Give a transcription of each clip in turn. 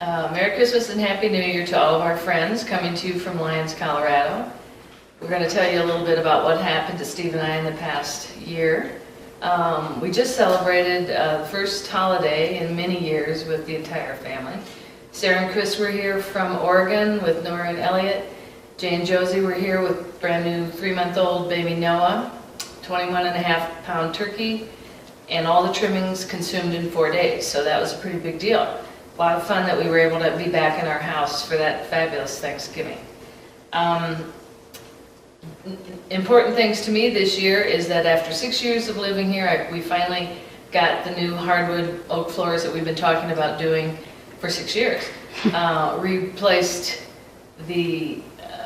Merry Christmas and Happy New Year to all of our friends coming to you from Lyons, Colorado. We're going to tell you a little bit about what happened to Steve and I in the past year. We just celebrated the first holiday in many years with the entire family. Sarah and Chris were here from Oregon with Nora and Elliot. Jay and Josie were here with brand new 3-month-old baby Noah, 21.5-pound turkey, and all the trimmings consumed in 4 days. So that was a pretty big deal. A lot of fun that we were able to be back in our house for that fabulous Thanksgiving. Important things to me this year is that after 6 years of living here, we finally got the new hardwood oak floors that we've been talking about doing for 6 years. Replaced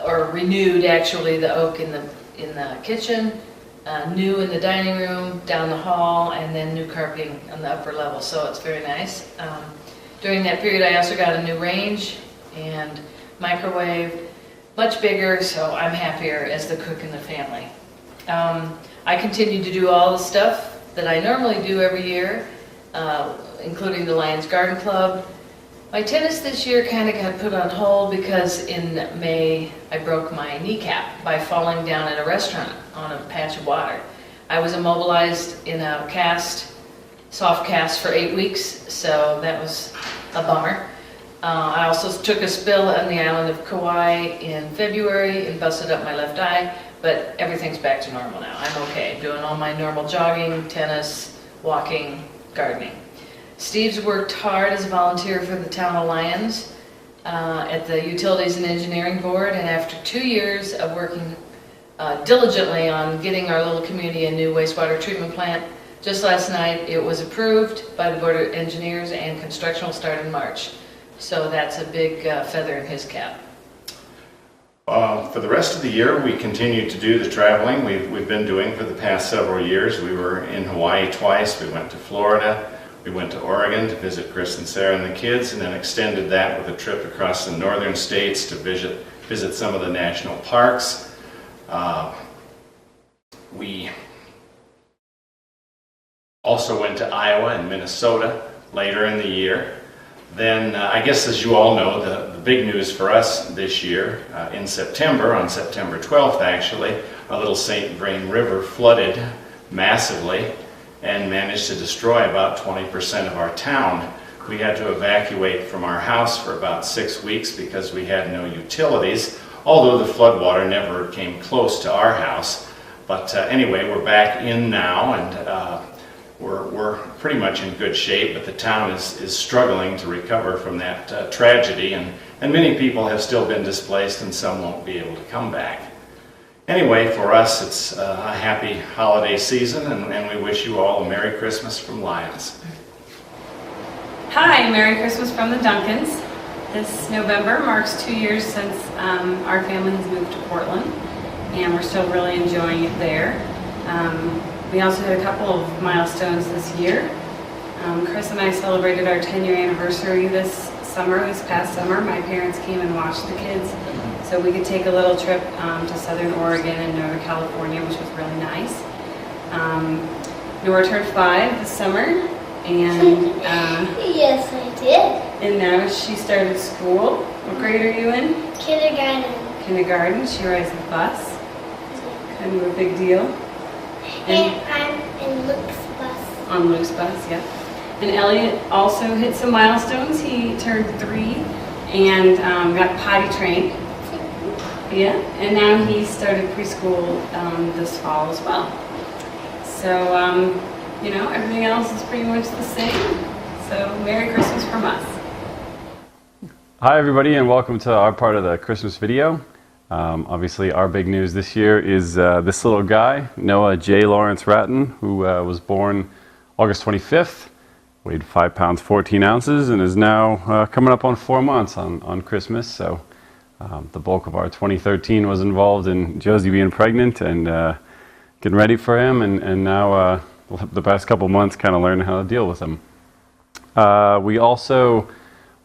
or renewed actually the oak in the kitchen, new in the dining room, down the hall, and then new carpeting on the upper level. So it's very nice. During that period, I also got a new range and microwave, much bigger, so I'm happier as the cook in the family. I continue to do all the stuff that I normally do every year, including the Lions Garden Club. My tennis this year kind of got put on hold because in May I broke my kneecap by falling down at a restaurant on a patch of water. I was immobilized in a soft cast for 8 weeks, so that was a bummer. I also took a spill on the island of Kauai in February and busted up my left eye, but everything's back to normal now. I'm okay, doing all my normal jogging, tennis, walking, gardening. Steve's worked hard as a volunteer for the town of Lyons at the Utilities and Engineering Board, and after 2 years of working diligently on getting our little community a new wastewater treatment plant, just last night it was approved by the Board of Engineers and construction will start in March. So that's a big feather in his cap. For the rest of the year, we continue to do the traveling we've been doing for the past several years. We were in Hawaii twice, we went to Florida, we went to Oregon to visit Chris and Sarah and the kids, and then extended that with a trip across the northern states to visit some of the national parks. We also went to Iowa and Minnesota later in the year. Then, I guess as you all know, the big news for us this year, in September, on September 12th actually, our little St. Vrain River flooded massively and managed to destroy about 20% of our town. We had to evacuate from our house for about 6 weeks because we had no utilities, although the floodwater never came close to our house. But anyway, we're back in now, and we're pretty much in good shape, but the town is struggling to recover from that tragedy, and many people have still been displaced and some won't be able to come back. Anyway, for us it's a happy holiday season, and we wish you all a Merry Christmas from Lyons. Hi, Merry Christmas from the Duncans. This November marks 2 years since our family has moved to Portland, and we're still really enjoying it there. We also had a couple of milestones this year. Chris and I celebrated our 10-year anniversary this past summer. My parents came and watched the kids, so we could take a little trip to Southern Oregon and Northern California, which was really nice. Nora turned 5 this summer, and yes, I did. And now she started school. What grade are you in? Kindergarten. Kindergarten. She rides the bus. Kind of a big deal. And I'm in Luke's bus. On Luke's bus, yeah. And Elliot also hit some milestones. He turned 3 and got potty trained. Yeah, and now he started preschool this fall as well. So, everything else is pretty much the same. So, Merry Christmas from us. Hi everybody, and welcome to our part of the Christmas video. Obviously our big news this year is this little guy, Noah J. Lawrence Ratton, who was born August 25th, weighed 5 pounds 14 ounces, and is now coming up on 4 months on Christmas. So the bulk of our 2013 was involved in Josie being pregnant and getting ready for him, and now the past couple months kind of learning how to deal with him. We also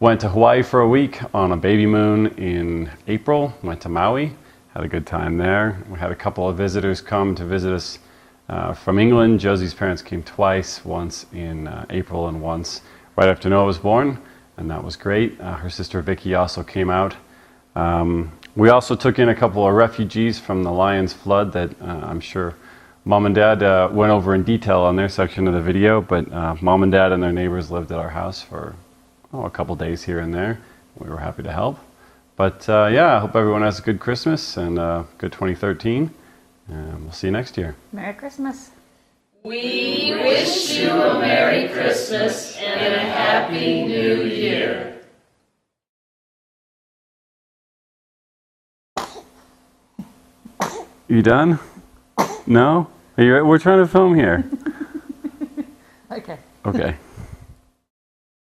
went to Hawaii for a week on a baby moon in April, went to Maui, had a good time there. We had a couple of visitors come to visit us from England. Josie's parents came twice, once in April and once right after Noah was born. and that was great. Her sister Vicky also came out. We also took in a couple of refugees from the Lions flood that I'm sure Mom and Dad went over in detail on their section of the video, but Mom and Dad and their neighbors lived at our house for a couple days here and there. We were happy to help. But yeah, I hope everyone has a good Christmas and a good 2013. And we'll see you next year. Merry Christmas. We wish you a Merry Christmas and a Happy New Year. You done? No? We're trying to film here. Okay. Okay.